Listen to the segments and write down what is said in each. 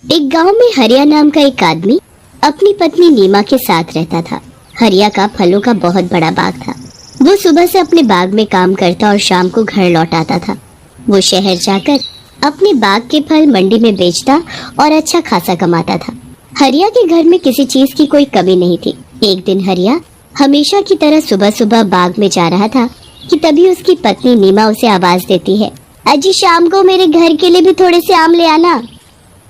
एक गांव में हरिया नाम का एक आदमी अपनी पत्नी नीमा के साथ रहता था। हरिया का फलों का बहुत बड़ा बाग था। वो सुबह से अपने बाग में काम करता और शाम को घर लौट आता था। वो शहर जाकर अपने बाग के फल मंडी में बेचता और अच्छा खासा कमाता था। हरिया के घर में किसी चीज की कोई कमी नहीं थी। एक दिन हरिया हमेशा की तरह सुबह सुबह बाग में जा रहा था कि तभी उसकी पत्नी नीमा उसे आवाज देती है, अजी शाम को मेरे घर के लिए भी थोड़े से आम ले आना।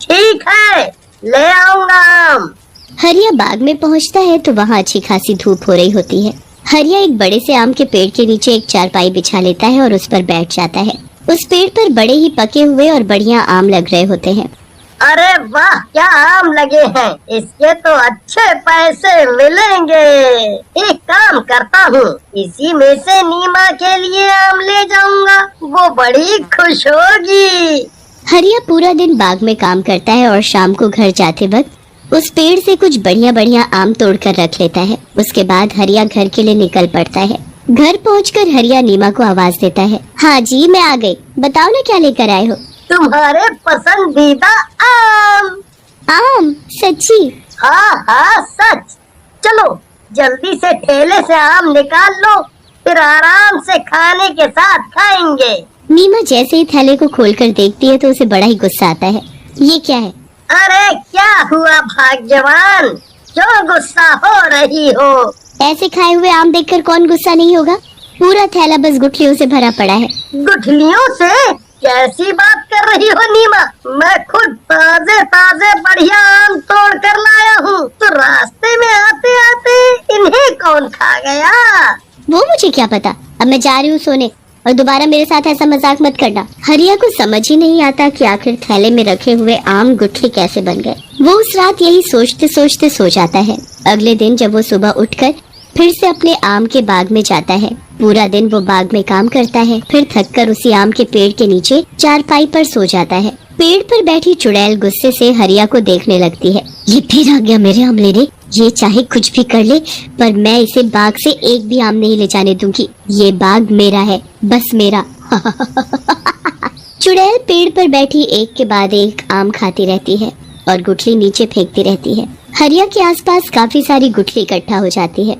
ठीक है, ले आऊंगा आम। हरिया बाग में पहुंचता है तो वहाँ अच्छी खासी धूप हो रही होती है। हरिया एक बड़े से आम के पेड़ के नीचे एक चारपाई बिछा लेता है और उस पर बैठ जाता है। उस पेड़ पर बड़े ही पके हुए और बढ़िया आम लग रहे होते हैं। अरे वाह, क्या आम लगे हैं, इसके तो अच्छे पैसे मिलेंगे। एक काम करता हूँ, इसी में से नीमा के लिए आम ले जाऊंगा, वो बड़ी खुश होगी। हरिया पूरा दिन बाग में काम करता है और शाम को घर जाते वक्त उस पेड़ से कुछ बढ़िया बढ़िया आम तोड़कर रख लेता है। उसके बाद हरिया घर के लिए निकल पड़ता है। घर पहुंचकर हरिया नीमा को आवाज देता है, हाँ जी मैं आ गई, बताओ ना क्या लेकर आए हो। तुम्हारे पसंदीदा आम। आम? सच्ची? हाँ हाँ सच। चलो जल्दी से ठेले से आम निकाल लो, फिर आराम से खाने के साथ खाएंगे। नीमा जैसे ही थैले को खोलकर देखती है तो उसे बड़ा ही गुस्सा आता है। ये क्या है? अरे क्या हुआ भाग्यवान, क्यों गुस्सा हो रही हो? ऐसे खाए हुए आम देखकर कौन गुस्सा नहीं होगा। पूरा थैला बस गुठलियों से भरा पड़ा है। गुठलियों से? कैसी बात कर रही हो नीमा, मैं खुद ताजे ताजे बढ़िया आम तोड़ कर लाया हूँ, तो रास्ते में आते आते इन्हें कौन खा गया? वो मुझे क्या पता, अब मैं जा रही हूँ सोने और दोबारा मेरे साथ ऐसा मजाक मत करना। हरिया को समझ ही नहीं आता कि आखिर थैले में रखे हुए आम गुठली कैसे बन गए। वो उस रात यही सोचते सोचते सो जाता है। अगले दिन जब वो सुबह उठकर फिर से अपने आम के बाग में जाता है, पूरा दिन वो बाग में काम करता है, फिर थककर उसी आम के पेड़ के नीचे चारपाई पर सो जाता है। पेड़ पर बैठी चुड़ैल गुस्से से हरिया को देखने लगती है। ये फिर आ गया मेरे आम लेने, ये चाहे कुछ भी कर ले पर मैं इसे बाग से एक भी आम नहीं ले जाने दूंगी। ये बाग मेरा है, बस मेरा। चुड़ैल पेड़ पर बैठी एक के बाद एक आम खाती रहती है और गुठली नीचे फेंकती रहती है। हरिया के आसपास काफी सारी गुठली इकट्ठा हो जाती है।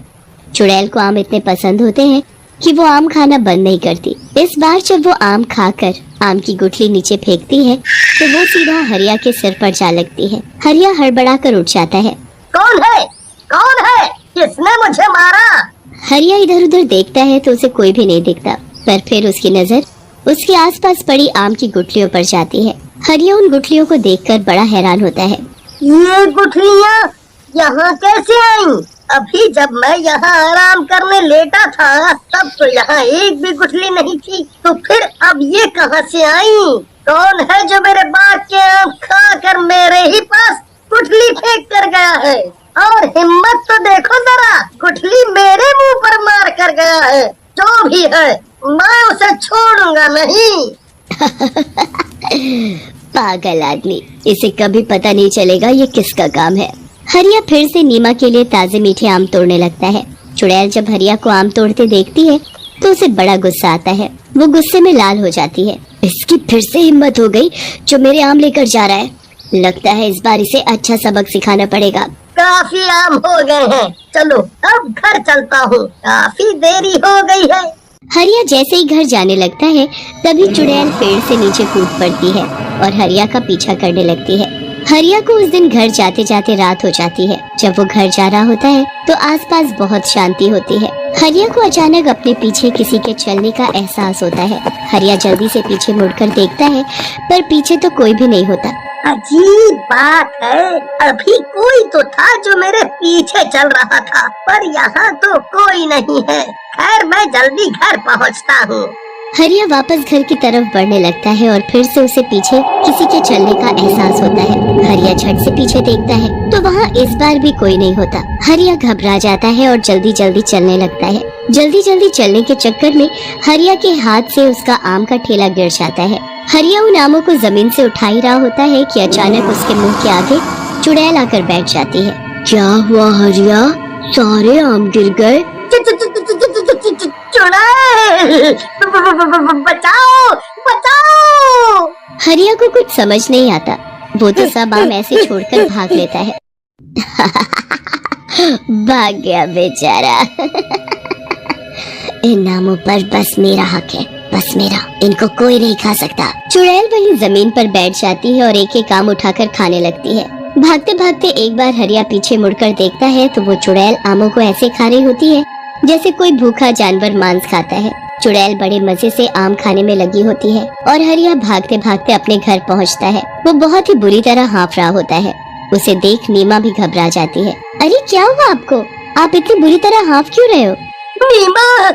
चुड़ैल को आम इतने पसंद होते हैं कि वो आम खाना बंद नहीं करती। इस बार जब वो आम खाकर आम की गुठली नीचे फेंकती है तो वो सीधा हरिया के सिर पर जा लगती है। हरिया हड़बड़ा कर उठ जाता है। कौन है? कौन है? किसने मुझे मारा? हरिया इधर उधर देखता है तो उसे कोई भी नहीं दिखता, पर फिर उसकी नजर उसके आसपास पड़ी आम की गुठलियों पर जाती है। हरिया उन गुठलियों को देखकर बड़ा हैरान होता है। ये गुठलियाँ यहाँ कैसे आईं? अभी जब मैं यहाँ आराम करने लेटा था तब तो यहाँ एक भी गुठली नहीं थी, तो फिर अब ये कहाँ से आईं? कौन है जो मेरे बाग के आम खाकर मेरे ही पास गुठली फेंक कर गया है? और हिम्मत तो देखो जरा, गुठली मेरे मुंह पर मार कर गया है। जो भी है मैं उसे छोड़ूंगा नहीं। पागल आदमी, इसे कभी पता नहीं चलेगा ये किसका काम है। हरिया फिर से नीमा के लिए ताजे मीठे आम तोड़ने लगता है। चुड़ैल जब हरिया को आम तोड़ते देखती है तो उसे बड़ा गुस्सा आता है। वो गुस्से में लाल हो जाती है। इसकी फिर से हिम्मत हो गई जो मेरे आम लेकर जा रहा है। लगता है इस बार इसे अच्छा सबक सिखाना पड़ेगा। काफी आम हो गए हैं, चलो अब घर चलता हूँ, काफी देरी हो गई है। हरिया जैसे ही घर जाने लगता है तभी चुड़ैल पेड़ से नीचे कूद पड़ती है और हरिया का पीछा करने लगती है। हरिया को उस दिन घर जाते जाते रात हो जाती है। जब वो घर जा रहा होता है तो आसपास बहुत शांति होती है। हरिया को अचानक अपने पीछे किसी के चलने का एहसास होता है। हरिया जल्दी से पीछे मुड़कर देखता है पर पीछे तो कोई भी नहीं होता। अजीब बात है, अभी कोई तो था जो मेरे पीछे चल रहा था, पर यहाँ तो कोई नहीं है। खैर मैं जल्दी घर पहुँचता हूँ। हरिया वापस घर की तरफ बढ़ने लगता है और फिर से उसे पीछे किसी के चलने का एहसास होता है। हरिया झट से पीछे देखता है तो वहाँ इस बार भी कोई नहीं होता। हरिया घबरा जाता है और जल्दी जल्दी चलने लगता है। जल्दी जल्दी चलने के चक्कर में हरिया के हाथ से उसका आम का ठेला गिर जाता है। हरिया उन आमों को जमीन से उठा ही रहा होता है कि अचानक उसके मुंह के आगे चुड़ैल आकर बैठ जाती है। क्या हुआ हरिया, सारे आम गिर गए? चुड़ैल, बचाओ बचाओ। हरिया को कुछ समझ नहीं आता। वो तो सब आम ऐसे छोड़कर भाग लेता है। भाग गया बेचारा। इन आमों पर बस मेरा हक है, बस मेरा, इनको कोई नहीं खा सकता। चुड़ैल वहीं जमीन पर बैठ जाती है और एक एक आम उठाकर खाने लगती है। भागते भागते एक बार हरिया पीछे मुड़कर देखता है तो वो चुड़ैल आमों को ऐसे खा रही होती है जैसे कोई भूखा जानवर मांस खाता है। चुड़ैल बड़े मजे से आम खाने में लगी होती है और हरिया भागते भागते अपने घर पहुंचता है। वो बहुत ही बुरी तरह हाँफ रहा होता है। उसे देख नीमा भी घबरा जाती है। अरे क्या हुआ आपको? आप इतनी बुरी तरह हाँफ क्यों रहे हो? नीमा,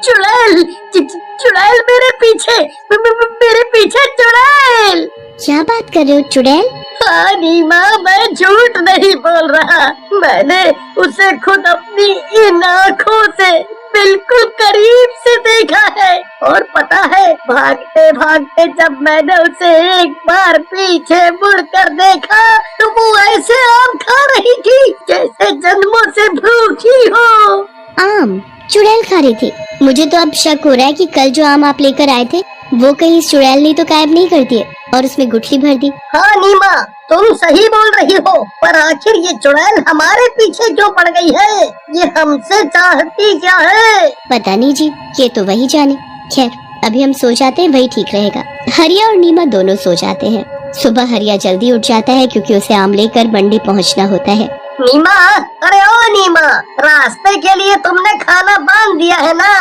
चुड़ैल, चुड़ैल मेरे पीछे, मेरे पीछे चुड़ैल। क्या बात कर रहे हो चुड़ैल? हाँ नीमा, मैं झूठ नहीं बोल रहा। मैंने उसे खुद अपनी इन आँखों से बिल्कुल करीब से देखा है। और पता है, भागते भागते जब मैंने उसे एक बार पीछे मुड़कर देखा तो वो ऐसे आम खा रही थी जैसे जन्मों से भूखी हो। आम चुड़ैल खा रही थी? मुझे तो अब शक हो रहा है कि कल जो आम आप लेकर आए थे वो कहीं इस चुड़ैल ने तो गायब नहीं कर दिए और उसमें गुठली भर दी। हाँ नीमा, तुम सही बोल रही हो, पर आखिर ये चुड़ैल हमारे पीछे क्यों पड़ गई है? ये हमसे चाहती क्या है? पता नहीं जी, ये तो वही जाने। खैर अभी हम सो जाते हैं, वही ठीक रहेगा। हरिया और नीमा दोनों सो जाते हैं। सुबह हरिया जल्दी उठ जाता है क्योंकि उसे आम लेकर मंडी पहुंचना होता है। नीमा, अरे ओ नीमा, रास्ते के लिए तुमने खाना बांध दिया है ना?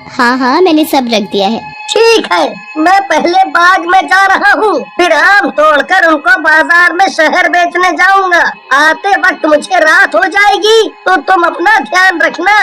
हाँ हाँ, मैंने सब रख दिया है। ठीक है, मैं पहले बाग में जा रहा हूँ, फिर आम तोड़कर उनको बाजार में शहर बेचने जाऊंगा। आते वक्त मुझे रात हो जाएगी तो तुम अपना ध्यान रखना।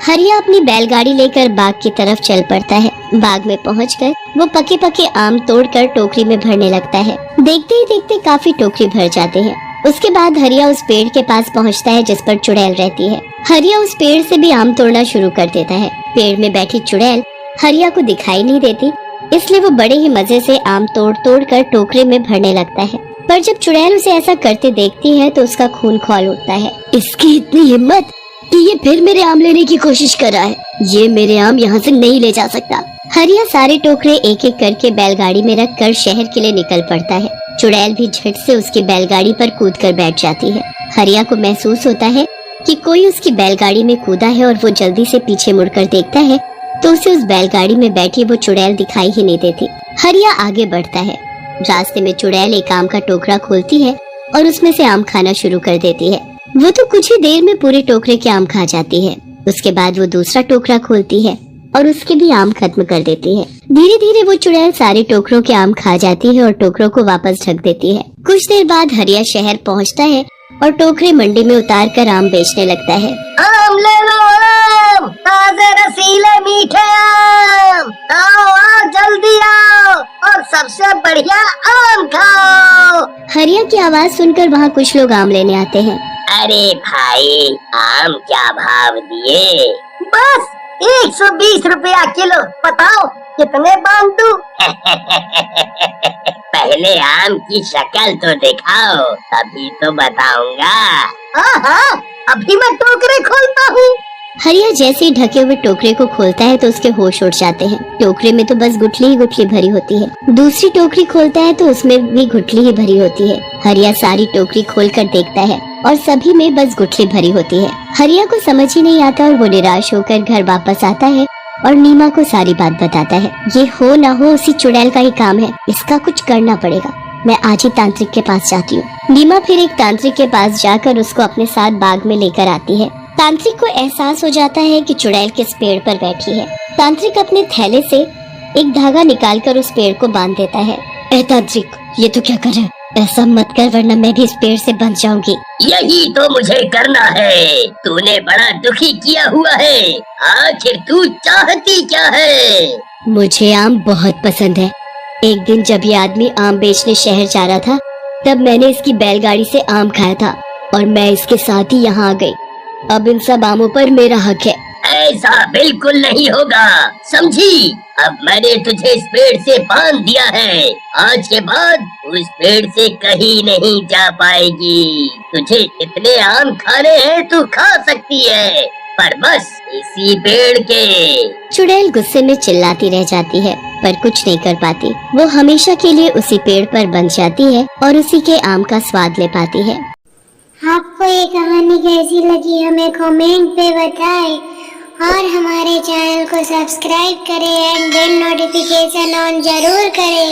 हरिया अपनी बैलगाड़ी लेकर बाग की तरफ चल पड़ता है। बाग में पहुंचकर वो पके पके आम तोड़कर टोकरी में भरने लगता है। देखते ही देखते काफी टोकरी भर जाते हैं। उसके बाद हरिया उस पेड़ के पास पहुंचता है जिस पर चुड़ैल रहती है। हरिया उस पेड़ से भी आम तोड़ना शुरू कर देता है। पेड़ में बैठी चुड़ैल हरिया को दिखाई नहीं देती, इसलिए वो बड़े ही मजे से आम तोड़ तोड़ कर टोकरी में भरने लगता है। पर जब चुड़ैल उसे ऐसा करते देखती है तो उसका खून खौल उठता है। इसकी इतनी हिम्मत कि ये फिर मेरे आम लेने की कोशिश कर रहा है। ये मेरे आम यहाँ से नहीं ले जा सकता। हरिया सारे टोकरे एक एक करके बैलगाड़ी में रख कर शहर के लिए निकल पड़ता है। चुड़ैल भी झट से उसकी बैलगाड़ी पर कूद कर बैठ जाती है। हरिया को महसूस होता है कि कोई उसकी बैलगाड़ी में कूदा है और वो जल्दी से पीछे मुड़कर देखता है तो उसे उस बैलगाड़ी में बैठी वो चुड़ैल दिखाई ही नहीं देती। हरिया आगे बढ़ता है। रास्ते में चुड़ैल एक आम का टोकरा खोलती है और उसमें से आम खाना शुरू कर देती है। वो तो कुछ ही देर में पूरे टोकरे के आम खा जाती है। उसके बाद वो दूसरा टोकरा खोलती है और उसके भी आम खत्म कर देती है। धीरे धीरे वो चुड़ैल सारे टोकरों के आम खा जाती है और टोकरों को वापस ढक देती है। कुछ देर बाद हरिया शहर पहुंचता है और टोकरे मंडी में उतार कर आम बेचने लगता है। आम ले लो, आम ताजे रसीले मीठे आम, आओ आओ जल्दी आओ और सबसे बढ़िया आम खाओ। हरिया की आवाज सुनकर वहाँ कुछ लोग आम लेने आते हैं। अरे भाई, आम क्या भाव दिए? बस 120 रुपया किलो। बताओ कितने बांध दूं? पहले आम की शक्ल तो दिखाओ, तभी तो बताऊंगा। हाँ, अभी मैं टोकरे खोलता हूँ। हरिया जैसे ही ढके हुए टोकरे को खोलता है तो उसके होश उड़ जाते हैं। टोकरे में तो बस गुठली ही गुठली भरी होती है। दूसरी टोकरी खोलता है तो उसमें भी गुठली ही भरी होती है। हरिया सारी टोकरी खोलकर देखता है और सभी में बस गुठली भरी होती है। हरिया को समझ ही नहीं आता और वो निराश होकर घर वापस आता है और नीमा को सारी बात बताता है। ये हो ना हो उसी चुड़ैल का ही काम है, इसका कुछ करना पड़ेगा। मैं आज ही तांत्रिक के पास जाती हूँ। नीमा फिर एक तांत्रिक के पास जाकर उसको अपने साथ बाग में लेकर आती है। तांत्रिक को एहसास हो जाता है कि चुड़ैल किस पेड़ पर बैठी है। तांत्रिक अपने थैले से एक धागा निकालकर उस पेड़ को बांध देता है। ए तांत्रिक, ये तो क्या कर रहा है? ऐसा मत कर वरना मैं भी इस पेड़ से बंध जाऊंगी। यही तो मुझे करना है। तूने बड़ा दुखी किया हुआ है। आखिर तू चाहती क्या है? मुझे आम बहुत पसंद है। एक दिन जब ये आदमी आम बेचने शहर जा रहा था तब मैंने इसकी बैलगाड़ी से आम खाया था और मैं इसके साथ ही यहाँ आ गई। अब इन सब आमों पर मेरा हक है। ऐसा बिल्कुल नहीं होगा, समझी? अब मैंने तुझे इस पेड़ से बांध दिया है। आज के बाद उस पेड़ से कहीं नहीं जा पाएगी। तुझे जितने आम खाने हैं तू खा सकती है, पर बस इसी पेड़ के। चुड़ैल गुस्से में चिल्लाती रह जाती है। पर कुछ नहीं कर पाती। वो हमेशा के लिए उसी पेड़ पर बंध जाती है और उसी के आम का स्वाद ले पाती है। आपको ये कहानी कैसी लगी हमें कमेंट पे बताएं और हमारे चैनल को सब्सक्राइब करें एंड बेल नोटिफिकेशन ऑन जरूर करें।